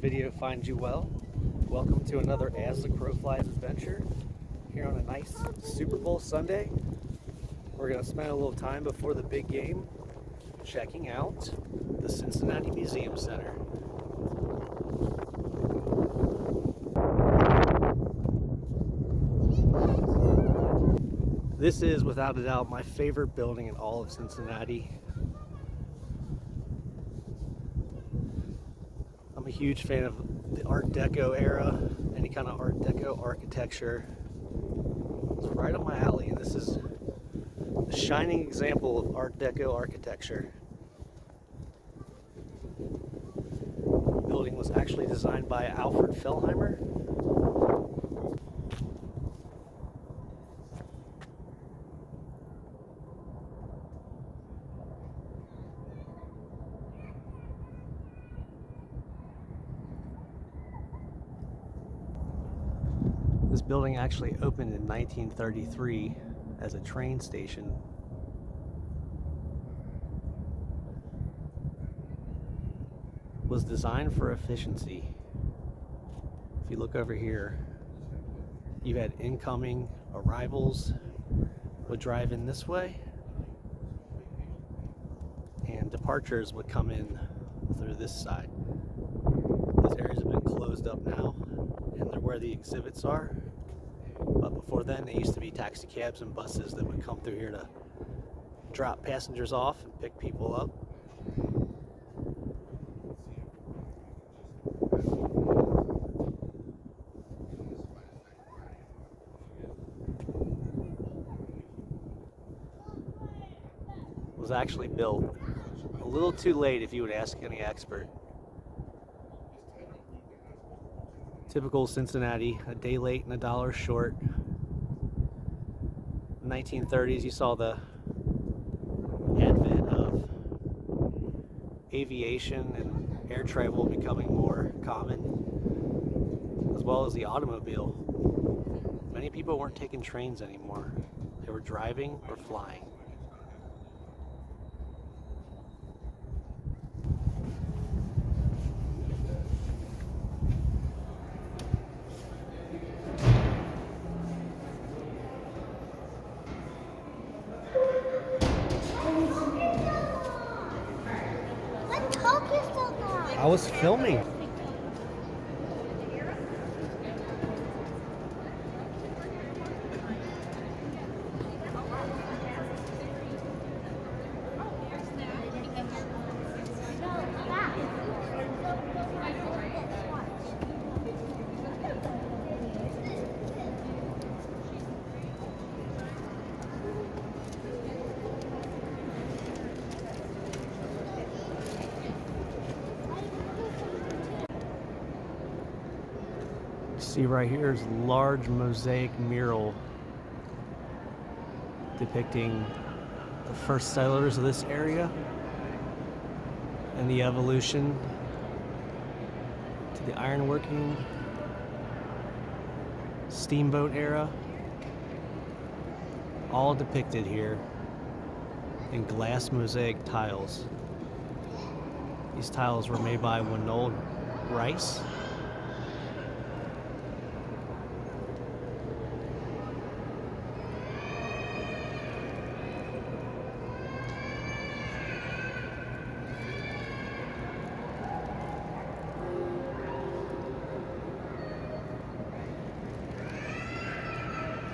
video finds you well. Welcome to another As the Crow Flies adventure here on a nice Super Bowl Sunday. We're going to spend a little time before the big game checking out the Cincinnati Museum Center. This is without a doubt my favorite building in all of Cincinnati. I'm a huge fan of the Art Deco era, any kind of Art Deco architecture. It's right up my alley, and this is a shining example of Art Deco architecture. The building was actually designed by Alfred Fellheimer. This building actually opened in 1933 as a train station. Was designed for efficiency. If you look over here, you had incoming arrivals would drive in this way, and departures would come in through this side. These areas have been closed up now, and they're where the exhibits are. But before then, they used to be taxi cabs and buses that would come through here to drop passengers off and pick people up. It was actually built a little too late, if you would ask any expert. Typical Cincinnati, a day late and a dollar short. In the 1930s, you saw the advent of aviation and air travel becoming more common, as well as the automobile. Many people weren't taking trains anymore. They were driving or flying. I was filming. See right here is a large mosaic mural depicting the first settlers of this area and the evolution to the ironworking steamboat era, all depicted here in glass mosaic tiles. These tiles were made by Winold Rice.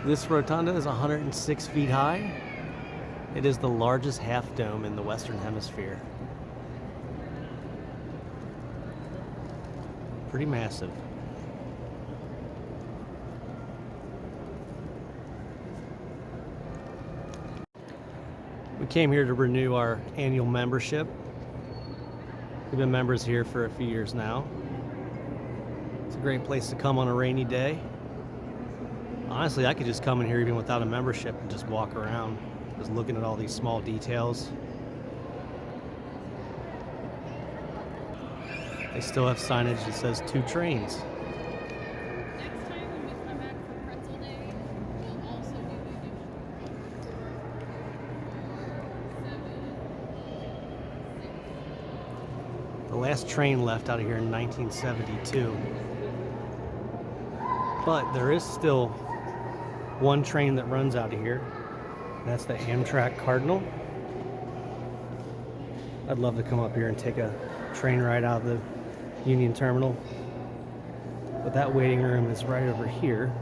This rotunda is 106 feet high. It is the largest half dome in the Western Hemisphere. Pretty massive. We came here to renew our annual membership. We've been members here for a few years now. It's a great place to come on a rainy day. Honestly, I could just come in here even without a membership and just walk around, just looking at all these small details. They still have signage that says 2 trains. Next time when we come back for Pretzel Day, we'll also do the The last train left out of here in 1972. But there is still one train that runs out of here. That's the Amtrak Cardinal. I'd love to come up here and take a train ride out of the Union Terminal. But that waiting room is right over here.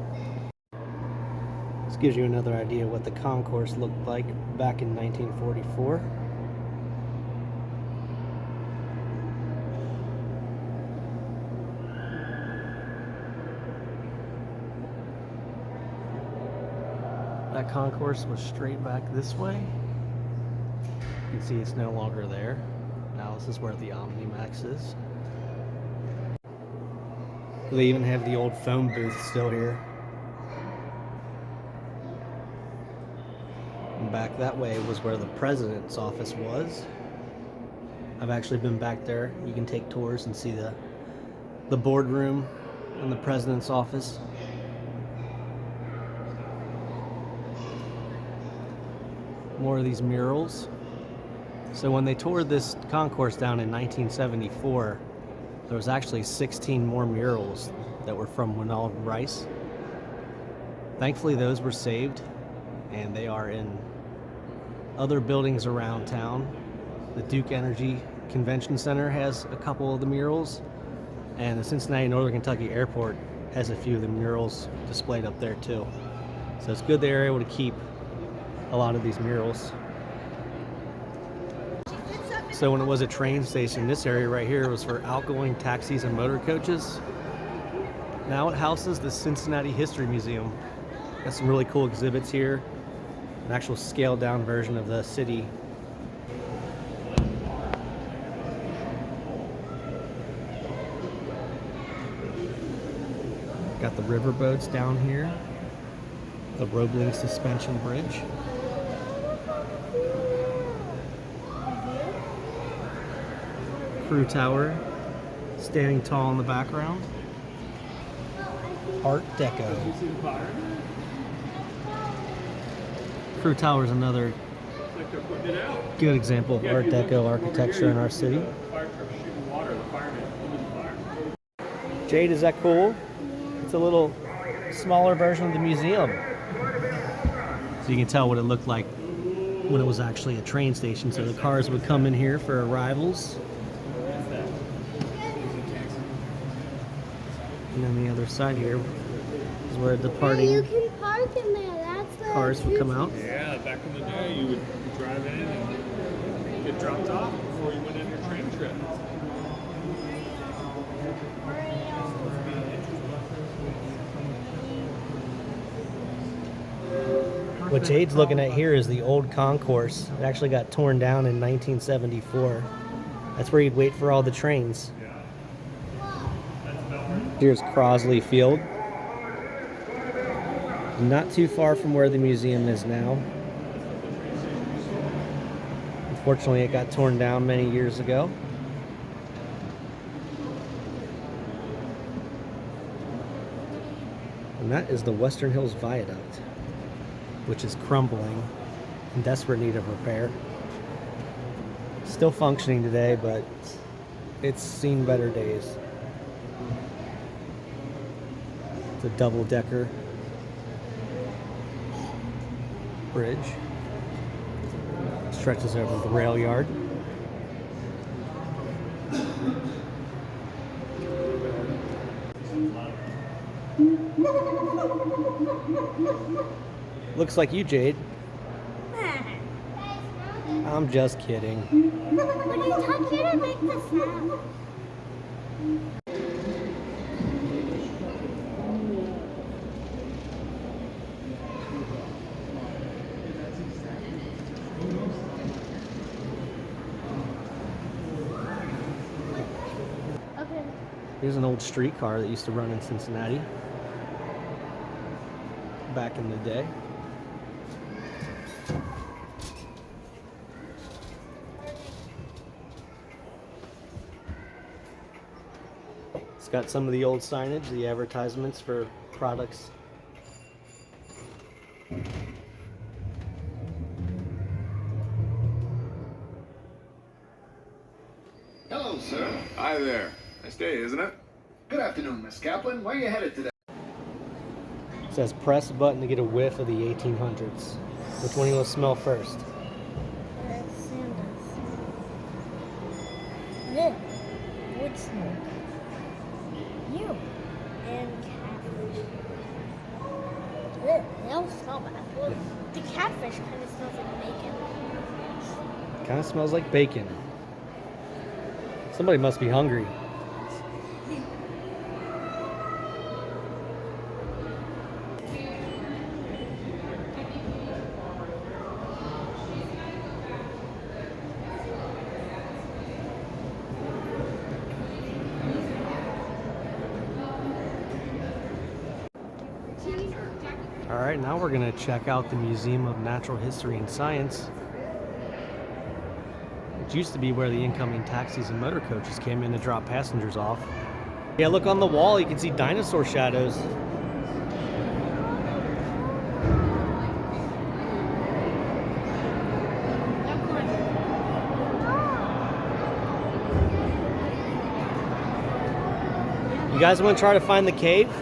This gives you another idea what the concourse looked like back in 1944. That concourse was straight back this way. You can see it's no longer there. Now this is where the Omnimax is. They even have the old phone booth still here. And back that way was where the president's office was. I've actually been back there. You can take tours and see the boardroom and the president's office. More of these murals. So when they tore this concourse down in 1974, there was actually 16 more murals that were from Winald Rice. Thankfully those were saved, and they are in other buildings around town. The Duke Energy Convention Center has a couple of the murals, and the Cincinnati Northern Kentucky Airport has a few of the murals displayed up there too. So it's good they're able to keep a lot of these murals. So when it was a train station, this area right here was for outgoing taxis and motor coaches. Now it houses the Cincinnati History Museum. Got some really cool exhibits here. An actual scaled down version of the city. Got the river boats down here. The Roebling Suspension Bridge. Crew Tower, standing tall in the background. Art Deco. Crew Tower is another good example of Art Deco architecture in our city. Jade, is that cool? It's a little smaller version of the museum. So you can tell what it looked like when it was actually a train station. So the cars would come in here for arrivals. And then the other side here is where departing you can park in there. That's the cars would come out. Yeah, back in the day, you would drive in and get dropped off before you went on your train trip. What Jade's looking at here is the old concourse. It actually got torn down in 1974. That's where you'd wait for all the trains. Here's Crosley Field. Not too far from where the museum is now. Unfortunately, it got torn down many years ago. And that is the Western Hills Viaduct, which is crumbling, in desperate need of repair. Still functioning today, but it's seen better days. It's a double-decker bridge. Stretches over the rail yard. Looks like you, Jade. I'm just kidding. When you touch it, it makes the sound. Okay. Here's an old streetcar that used to run in Cincinnati back in the day. It's got some of the old signage, the advertisements for products. Hello, sir. Hi there. Nice day, isn't it? Good afternoon, Miss Kaplan. Where are you headed today? It says press a button to get a whiff of the 1800s. Which one do you want to smell first? Look, wood smoke. You and catfish. Look, they don't smell bad. Look, the catfish kind of smells like bacon. Kind of smells like bacon. Somebody must be hungry. All right, now we're gonna check out the Museum of Natural History and Science. It used to be where the incoming taxis and motor coaches came in to drop passengers off. Yeah, look on the wall, you can see dinosaur shadows. You guys want to try to find the cave?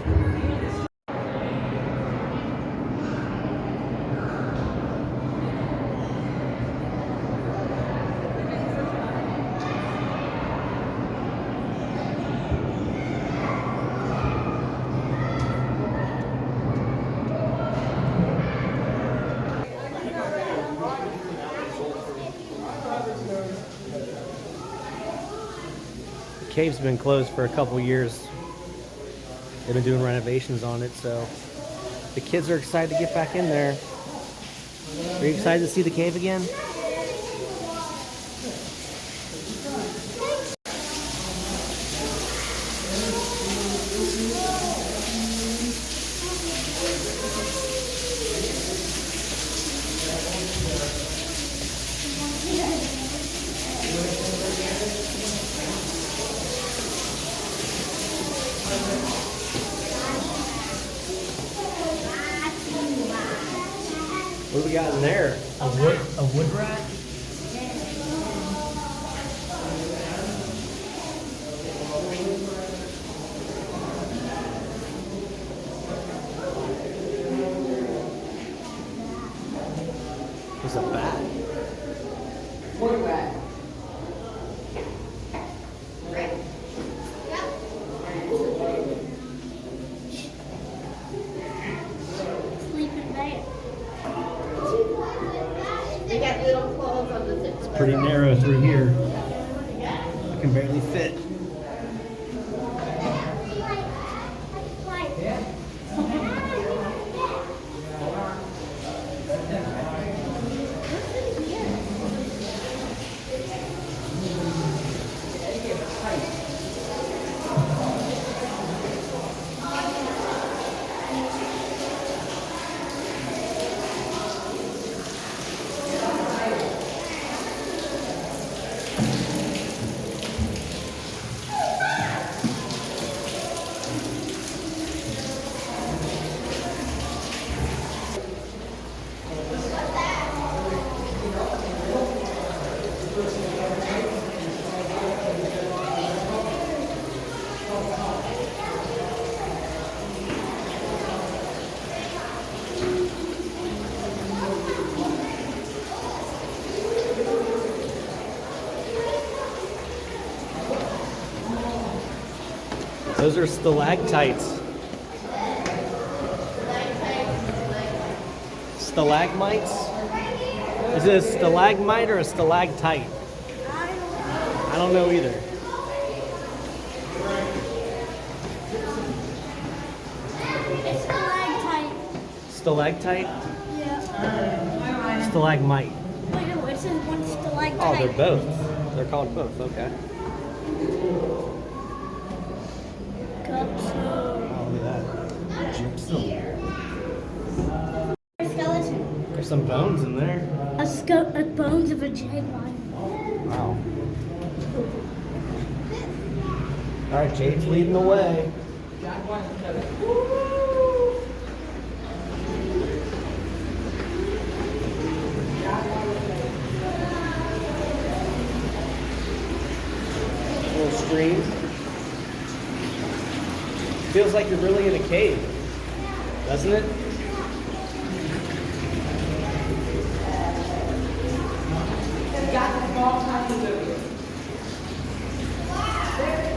The cave's been closed for a couple years. They've been doing renovations on it, so the kids are excited to get back in there. Are you excited to see the cave again? What do we got in there? A wood rack? There's a bat. Wood rat. Sleeping bear. They got little claws on the tip. It's pretty narrow through here. I can barely fit. Those are stalactites. Stalagmites? Is it a stalagmite or a stalactite? I don't know either. It's stalactite. Stalactite? Yeah. Stalagmite. Wait, no, it says one stalactite. Oh, they're both. They're called both, okay. Oh, look at that. Gypsum. Skeleton. There's some bones in there. A bones of a jaguar. Wow. All right, Jade's leading the way. Little stream. Feels like you're really in a cave, doesn't it?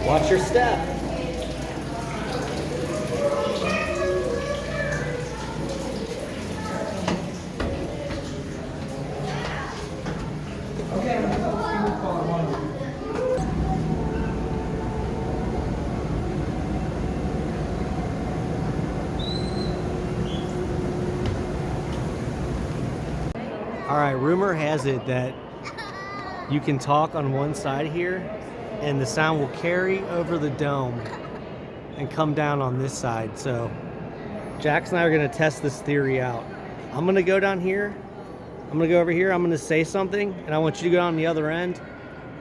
Watch your step. All right, rumor has it that you can talk on one side here and the sound will carry over the dome and come down on this side. So Jax and I are gonna test this theory out. I'm gonna go down here, I'm gonna go over here, I'm gonna say something, and I want you to go on the other end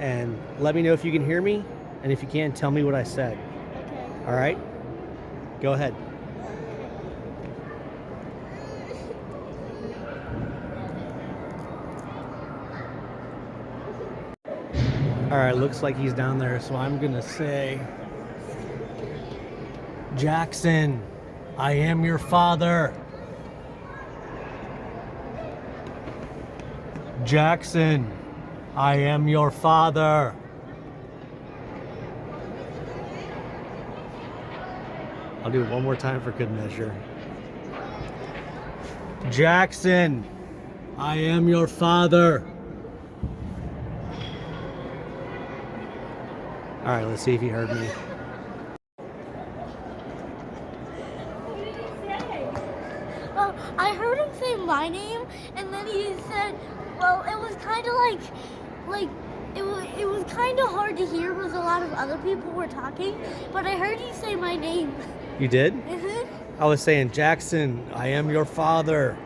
and let me know if you can hear me, and if you can, tell me what I said. Okay. All right? Go ahead. All right, looks like he's down there, so I'm gonna say, Jackson, I am your father. Jackson, I am your father. I'll do it one more time for good measure. Jackson, I am your father. All right, let's see if he heard me. What did he say? Oh, I heard him say my name, and then he said, well, it was kind of like it was kind of hard to hear because a lot of other people were talking, but I heard you say my name. You did? Mhm. I was saying, Jackson, I am your father.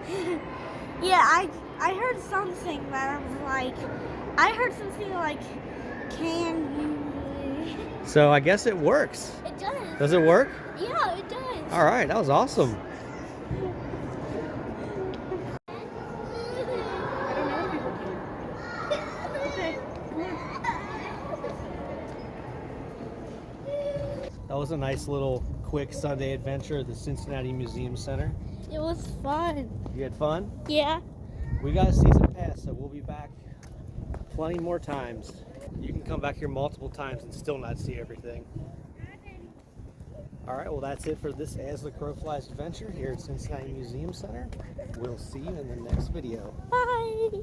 Yeah, I heard something that I was like, I heard something like, can you? So I guess it works. It does. Does it work? Yeah, it does. All right, that was awesome. That was a nice little quick Sunday adventure at the Cincinnati Museum Center. It was fun. You had fun? Yeah. We got a season pass, so we'll be back plenty more times. You can come back here multiple times and still not see everything. All right, well, that's it for this As the Crow Flies adventure here at Cincinnati Museum Center. We'll see you in the next video. Bye.